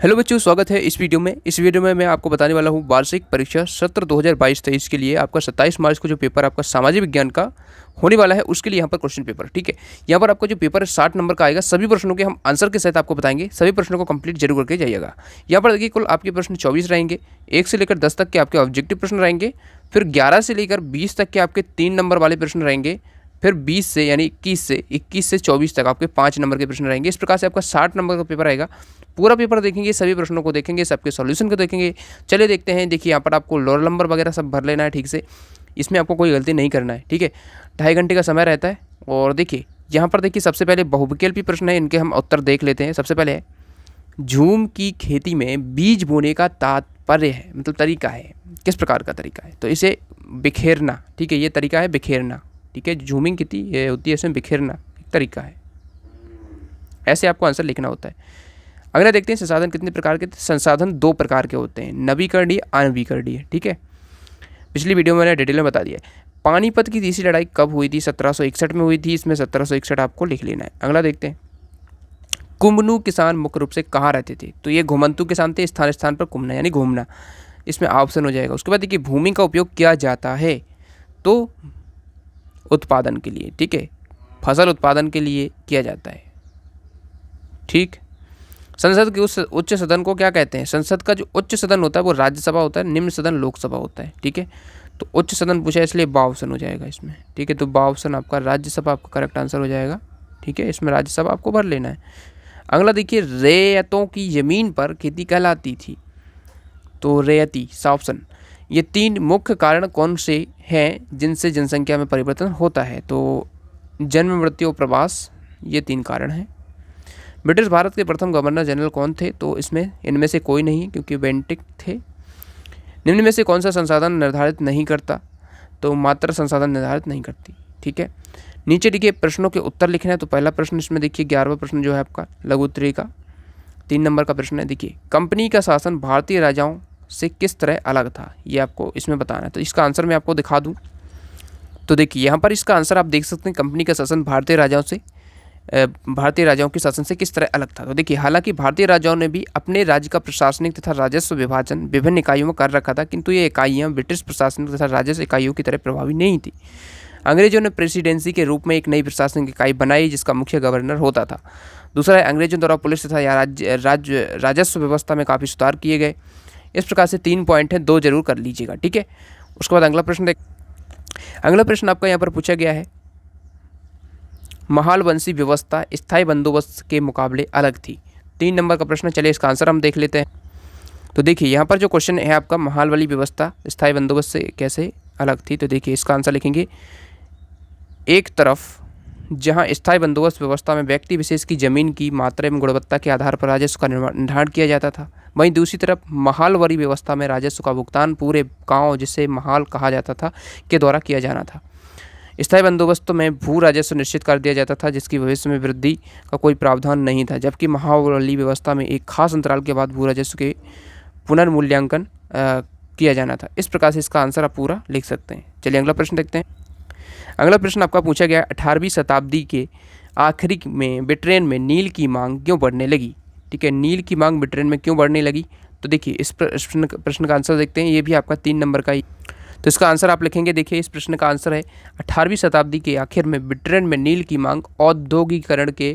Hello बच्चों, स्वागत है इस वीडियो में। मैं आपको बताने वाला हूँ वार्षिक परीक्षा सत्र 2022-23 के लिए आपका 27 मार्च को जो पेपर आपका सामाजिक विज्ञान का होने वाला है उसके लिए यहाँ पर क्वेश्चन पेपर। ठीक है, यहाँ पर आपका जो पेपर है 60 नंबर का आएगा। सभी प्रश्नों के हम आंसर के साथ आपको बताएंगे, सभी प्रश्नों को कंप्लीट जरूर करके जाइएगा। यहाँ पर देखिए कुल आपके प्रश्न 24 रहेंगे। 1 से लेकर 10 तक के आपके ऑब्जेक्टिव प्रश्न रहेंगे, फिर 11 से लेकर 20 तक के आपके 3 नंबर वाले प्रश्न रहेंगे, फिर 20 से यानी 21 से 24 तक आपके 5 नंबर के प्रश्न रहेंगे। इस प्रकार से आपका 60 नंबर का पेपर आएगा। पूरा पेपर देखेंगे, सभी प्रश्नों को देखेंगे, सबके सॉल्यूशन को देखेंगे। चलिए देखते हैं। देखिए यहाँ पर आपको रोल नंबर वगैरह सब भर लेना है ठीक से, इसमें आपको कोई गलती नहीं करना है। ठीक है, 2.5 घंटे का समय रहता है। और देखिए यहाँ पर देखिए सबसे पहले बहुविकल्पी प्रश्न है, इनके हम उत्तर देख लेते हैं। सबसे पहले है झूम की खेती में बीज बोने का तात्पर्य है, मतलब तरीका है, किस प्रकार का तरीका है? तो इसे बिखेरना। ठीक है, ये तरीका है बिखेरना। ठीक है, झूमिंग खेती ये होती है, इसमें बिखेरना एक तरीका है। ऐसे आपको आंसर लिखना होता है। अगला देखते हैं संसाधन कितने प्रकार के? संसाधन 2 प्रकार के होते हैं, नवीकरणीय अनवीकरणीय। ठीक है, पिछली वीडियो में मैंने डिटेल में बता दिया है। पानीपत की तीसरी लड़ाई कब हुई थी? 1761 में हुई थी। इसमें 1761 आपको लिख लेना है। अगला देखते हैं कुमनू किसान मुख्य रूप से कहाँ रहते थे? तो ये घुमंतु किसान थे, स्थान स्थान पर घूमना यानी घूमना, इसमें ऑप्शन हो जाएगा। उसके बाद देखिए भूमि का उपयोग किया जाता है तो उत्पादन के लिए। ठीक है, फसल उत्पादन के लिए किया जाता है। ठीक, संसद के उस उच्च सदन को क्या कहते हैं? संसद का जो उच्च सदन होता है वो राज्यसभा होता है, निम्न सदन लोकसभा होता है। ठीक है, तो उच्च सदन पूछा इसलिए बा ऑप्शन हो जाएगा इसमें। ठीक है, तो बा ऑप्शन आपका राज्यसभा आपका करेक्ट आंसर हो जाएगा। ठीक है, इसमें राज्यसभा आपको भर लेना है। अगला देखिए रैयतों की जमीन पर खेती कहलाती थी, तो रैयती सा ऑप्शन। ये 3 मुख्य कारण कौन से हैं जिनसे जनसंख्या में परिवर्तन होता है? तो जन्म, मृत्यु, प्रवास, ये 3 कारण हैं। ब्रिटिश भारत के प्रथम गवर्नर जनरल कौन थे? तो इसमें इनमें से कोई नहीं, क्योंकि बेंटिक थे। निम्न में से कौन सा संसाधन निर्धारित नहीं करता? तो मात्रा संसाधन निर्धारित नहीं करती। ठीक है, नीचे देखिए प्रश्नों के उत्तर लिखना है। तो पहला प्रश्न इसमें देखिए 11वां प्रश्न जो है आपका लघु उत्तरीय का 3 नंबर का प्रश्न है। देखिए कंपनी का शासन भारतीय राजाओं से किस तरह अलग था, ये आपको इसमें बताना है। तो इसका आंसर मैं आपको दिखा दूँ तो देखिए यहाँ पर इसका आंसर आप देख सकते हैं, कंपनी का शासन भारतीय राजाओं के शासन से किस तरह अलग था। तो देखिए हालांकि भारतीय राजाओं ने भी अपने राज्य का प्रशासनिक तथा राजस्व विभाजन विभिन्न इकाइयों में कर रखा था, किंतु ये इकाइयाँ ब्रिटिश प्रशासनिक तथा राजस्व इकाइयों की तरह प्रभावी नहीं थी। अंग्रेजों ने प्रेसिडेंसी के रूप में एक नई प्रशासनिक इकाई बनाई जिसका मुख्य गवर्नर होता था। दूसरा है अंग्रेजों द्वारा पुलिस तथा राजस्व व्यवस्था में काफ़ी सुधार किए गए। इस प्रकार से 3 पॉइंट हैं, 2 जरूर कर लीजिएगा। ठीक है, उसके बाद अगला प्रश्न आपका यहाँ पर पूछा गया है महालवंशी व्यवस्था स्थायी बंदोबस्त के मुकाबले अलग थी। 3 नंबर का प्रश्न। चलिए इसका आंसर हम देख लेते हैं। तो देखिए यहाँ पर जो क्वेश्चन है आपका महालवली व्यवस्था स्थायी बंदोबस्त से कैसे अलग थी। तो देखिए इसका आंसर लिखेंगे एक तरफ जहाँ स्थायी बंदोबस्त व्यवस्था में व्यक्ति विशेष की जमीन की मात्रा एवं गुणवत्ता के आधार पर राजस्व का निर्धारण किया जाता था, वहीं दूसरी तरफ महालवरी व्यवस्था में राजस्व का भुगतान पूरे गांव, जिसे महाल कहा जाता था, के द्वारा किया जाना था। स्थायी बंदोबस्त में भू राजस्व निश्चित कर दिया जाता था जिसकी भविष्य में वृद्धि का कोई प्रावधान नहीं था, जबकि महावली व्यवस्था में एक खास अंतराल के बाद भू राजस्व के पुनर्मूल्यांकन किया जाना था। इस प्रकार से इसका आंसर आप पूरा लिख सकते हैं। चलिए अगला प्रश्न देखते हैं। अगला प्रश्न आपका पूछा गया 18वीं शताब्दी के आखिरी में ब्रिटेन में नील की मांग क्यों बढ़ने लगी? ठीक है, नील की मांग ब्रिटेन में क्यों बढ़ने लगी? तो देखिए इस प्रश्न का आंसर देखते हैं। ये भी आपका 3 नंबर का ही, तो इसका आंसर आप लिखेंगे। देखिए इस प्रश्न का आंसर है 18वीं शताब्दी के आखिर में ब्रिटेन में नील की मांग औद्योगिकरण के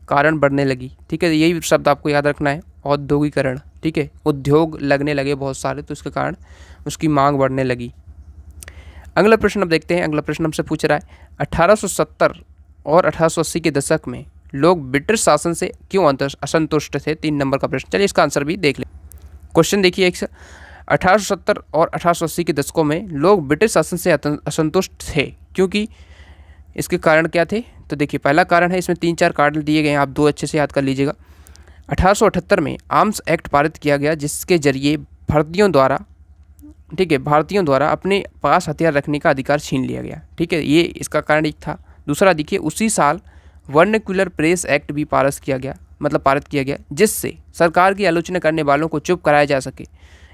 कारण बढ़ने लगी। ठीक है, यही शब्द आपको याद रखना है, औद्योगिकरण। ठीक है, उद्योग लगने लगे बहुत सारे, तो इसके कारण उसकी मांग बढ़ने लगी। अगला प्रश्न अब देखते हैं। अगला प्रश्न हमसे पूछ रहा है 1870 और 1880 के दशक में लोग ब्रिटिश शासन से क्यों असंतुष्ट थे? 3 नंबर का प्रश्न। चलिए इसका आंसर भी देख लें। क्वेश्चन देखिए 1870 और 1880 के दशकों में लोग ब्रिटिश शासन से असंतुष्ट थे, क्योंकि इसके कारण क्या थे? तो देखिए पहला कारण है, इसमें 3-4 कारण दिए गए हैं, आप 2 अच्छे से याद कर लीजिएगा। 1878 में आर्म्स एक्ट पारित किया गया जिसके जरिए भारतीयों द्वारा अपने पास हथियार रखने का अधिकार छीन लिया गया। ठीक है, ये इसका कारण एक था। दूसरा देखिए उसी साल वर्नाक्युलर प्रेस एक्ट भी पारित किया गया जिससे सरकार की आलोचना करने वालों को चुप कराया जा सके।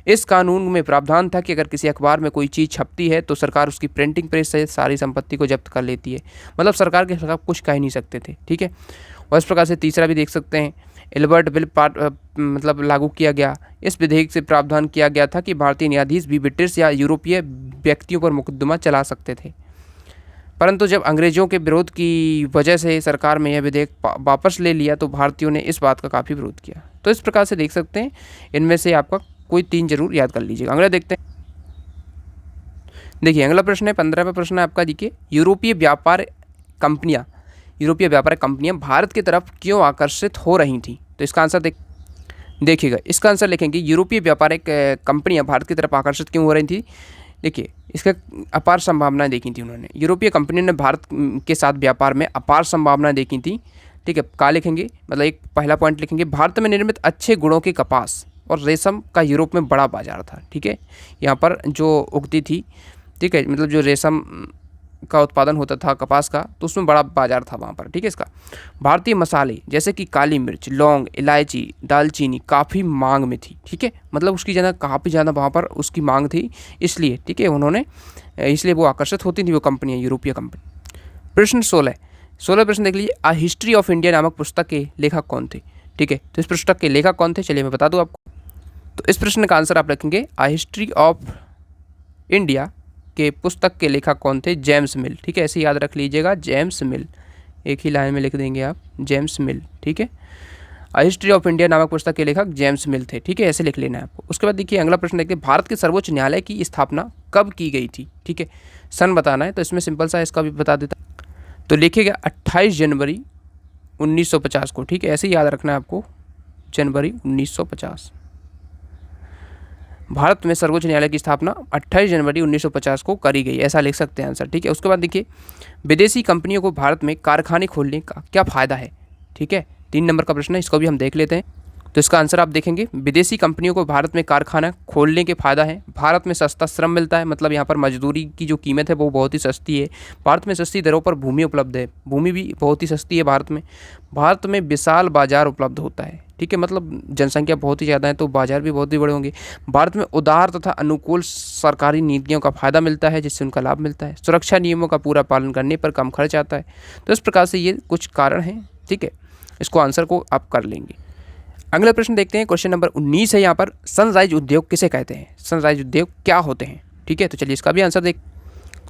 इस कानून में प्रावधान था कि अगर किसी अखबार में कोई चीज़ छपती है तो सरकार उसकी प्रिंटिंग प्रेस से सारी संपत्ति को जब्त कर लेती है, मतलब सरकार के खिलाफ कुछ कह नहीं सकते थे। ठीक है, और इस प्रकार से तीसरा भी देख सकते हैं एल्बर्ट बिल मतलब लागू किया गया। इस विधेयक से प्रावधान किया गया था कि भारतीय न्यायाधीश भी ब्रिटिश या यूरोपीय व्यक्तियों पर मुकदमा चला सकते थे। परंतु जब अंग्रेजों के विरोध की वजह से सरकार में यह विधेयक वापस ले लिया तो भारतीयों ने इस बात का काफ़ी विरोध किया। तो इस प्रकार से देख सकते हैं, इनमें से आपका कोई 3 जरूर याद कर लीजिएगा। अगला देखते हैं। देखिए अगला प्रश्न है 15वां प्रश्न है आपका। देखिए यूरोपीय व्यापार कंपनियां भारत की तरफ क्यों आकर्षित हो रही थी? तो इसका आंसर देखिएगा, इसका आंसर लिखेंगे यूरोपीय व्यापारिक कंपनियां भारत की तरफ आकर्षित क्यों हो रही थी। देखिए इसका अपार संभावनाएं देखी थी उन्होंने। यूरोपीय कंपनियों ने भारत के साथ व्यापार में अपार संभावनाएं देखी थी। ठीक है, क्या लिखेंगे, मतलब एक पहला पॉइंट लिखेंगे, भारत में निर्मित अच्छे गुणों के कपास और रेशम का यूरोप में बड़ा बाजार था। ठीक है, यहाँ पर जो उगती थी, ठीक है, मतलब जो रेशम का उत्पादन होता था कपास का, तो उसमें बड़ा बाजार था वहाँ पर। ठीक है, इसका भारतीय मसाले जैसे कि काली मिर्च, लौंग, इलायची, दालचीनी काफ़ी मांग में थी। ठीक है, मतलब उसकी ज़्यादा काफ़ी ज़्यादा वहाँ पर उसकी मांग थी, इसलिए ठीक है इसलिए वो आकर्षित होती थी वो कंपनियाँ, यूरोपीय कंपनी। प्रश्न 16 प्रश्न देख लीजिए। आ हिस्ट्री ऑफ इंडिया नामक पुस्तक के लेखक कौन थे? ठीक है, तो इस पुस्तक के लेखक कौन थे, चलिए मैं बता दूँ आपको। तो इस प्रश्न का आंसर आप रखेंगे आ हिस्ट्री ऑफ इंडिया के पुस्तक के लेखक कौन थे? जेम्स मिल। ठीक है, ऐसे याद रख लीजिएगा, जेम्स मिल, एक ही लाइन में लिख देंगे आप, जेम्स मिल। ठीक है, आ हिस्ट्री ऑफ इंडिया नामक पुस्तक के लेखक जेम्स मिल थे। ठीक है, ऐसे लिख लेना है आपको। उसके बाद देखिए अगला प्रश्न देखते हैं, भारत के सर्वोच्च न्यायालय की स्थापना कब की गई थी? ठीक है, सन बताना है, तो इसमें सिंपल सा इसका भी बता देता, तो लिखिएगा 28 जनवरी 1950 को। ठीक है, ऐसे ही याद रखना है आपको, जनवरी 1950। भारत में सर्वोच्च न्यायालय की स्थापना 28 जनवरी 1950 को करी गई, ऐसा लिख सकते हैं आंसर। ठीक है, उसके बाद देखिए विदेशी कंपनियों को भारत में कारखाने खोलने का क्या फ़ायदा है? ठीक है, 3 नंबर का प्रश्न है, इसको भी हम देख लेते हैं। तो इसका आंसर आप देखेंगे, विदेशी कंपनियों को भारत में कारखाना खोलने के फ़ायदा है। भारत में सस्ता श्रम मिलता है, मतलब यहाँ पर मजदूरी की जो कीमत है वो बहुत ही सस्ती है। भारत में सस्ती दरों पर भूमि उपलब्ध है, भूमि भी बहुत ही सस्ती है भारत में। भारत में विशाल बाजार उपलब्ध होता है। ठीक है, मतलब जनसंख्या बहुत ही ज़्यादा है तो बाजार भी बहुत ही बड़े होंगे। भारत में उदार तथा अनुकूल सरकारी नीतियों का फ़ायदा मिलता है, जिससे उनका लाभ मिलता है। सुरक्षा नियमों का पूरा पालन करने पर कम खर्च आता है। तो इस प्रकार से ये कुछ कारण हैं। ठीक है, इसको आंसर को आप कर लेंगे। अगला प्रश्न देखते हैं, क्वेश्चन नंबर 19 है यहाँ पर, सनराइज उद्योग किसे कहते हैं? सनराइज उद्योग क्या होते हैं? ठीक है, तो चलिए इसका भी आंसर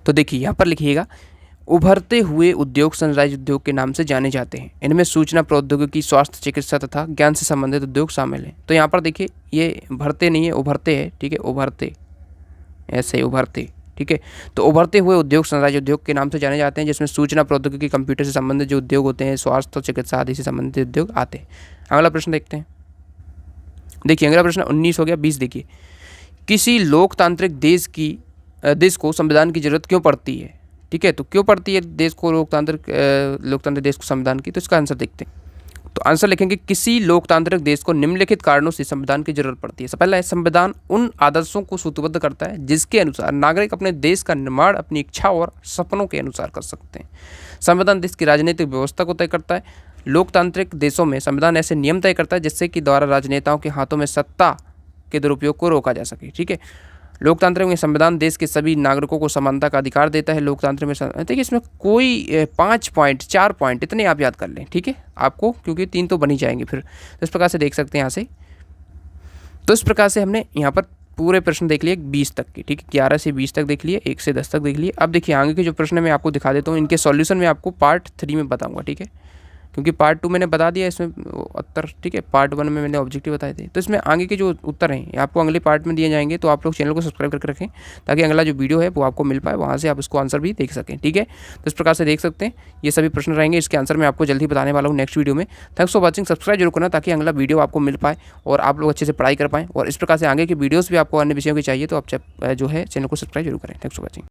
तो देखिए यहाँ पर लिखिएगा, उभरते हुए उद्योग सनराइज उद्योग के नाम से जाने जाते हैं। इनमें सूचना प्रौद्योगिकी, स्वास्थ्य, चिकित्सा तथा ज्ञान से संबंधित उद्योग शामिल हैं। तो यहाँ पर देखिए ये भरते नहीं है, उभरते है। ठीक है, उभरते, ऐसे उभरते। ठीक है, तो उभरते हुए उद्योग सनराइज उद्योग के नाम से जाने जाते हैं, जिसमें सूचना प्रौद्योगिकी, कंप्यूटर से संबंधित जो उद्योग होते हैं, स्वास्थ्य, चिकित्सा आदि से संबंधित उद्योग आते हैं। अगला प्रश्न देखते हैं। देखिए अगला प्रश्न 19 हो गया। 20 देखिए, किसी लोकतांत्रिक देश को संविधान की जरूरत क्यों पड़ती है? ठीक है, तो क्यों पड़ती है देश को लोकतांत्रिक देश को संविधान की? तो इसका आंसर देखते हैं। तो आंसर लिखेंगे, किसी लोकतांत्रिक देश को निम्नलिखित कारणों से संविधान की जरूरत पड़ती है। पहला है, संविधान उन आदर्शों को सूत्रबद्ध करता है जिसके अनुसार नागरिक अपने देश का निर्माण अपनी इच्छा और सपनों के अनुसार कर सकते हैं। संविधान देश की राजनीतिक व्यवस्था को तय करता है। लोकतांत्रिक देशों में संविधान ऐसे नियम तय करता है जिससे कि द्वारा राजनेताओं के हाथों में सत्ता के दुरुपयोग को रोका जा सके। ठीक है, लोकतंत्र में संविधान देश के सभी नागरिकों को समानता का अधिकार देता है। लोकतंत्र में देखिए इसमें कोई 5 पॉइंट 4 पॉइंट इतने आप याद कर लें। ठीक है, आपको क्योंकि 3 तो बन ही जाएंगे फिर, तो इस प्रकार से देख सकते हैं यहाँ से। तो इस प्रकार से हमने यहाँ पर पूरे प्रश्न देख लिए 20 तक के। ठीक है, 11 से 20 तक देख लिए, 1 से 10 तक देख लिए। अब देखिए आगे के जो प्रश्न मैं आपको दिखा देता हूँ, इनके सॉल्यूशन में आपको पार्ट 3 में बताऊँगा। ठीक है, क्योंकि पार्ट 2 मैंने बता दिया इसमें उत्तर। ठीक है, पार्ट 1 में मैंने ऑब्जेक्टिव बताए थे, तो इसमें आगे के जो उत्तर हैं आपको अगले पार्ट में दिए जाएंगे। तो आप लोग चैनल को सब्सक्राइब करके रखें ताकि अगला जो वीडियो है वो आपको मिल पाए, वहाँ से आप उसको आंसर भी देख सकें। ठीक है, तो इस प्रकार से देख सकते हैं ये सभी प्रश्न रहेंगे, इसके आंसर मैं आपको जल्दी बताने वाला हूँ नेक्स्ट वीडियो में। थैंक्स फॉर वॉचिंग, सब्सक्राइब जरूर करना ताकि अगला वीडियो आपको मिल पाए और आप लोग अच्छे से पढ़ाई कर पाएँ। और इस प्रकार से आगे की वीडियोज़ भी आपको अन्य विषयों की चाहिए तो आप जो है चैनल को सब्सक्राइब जरूर करें। Thanks for watching.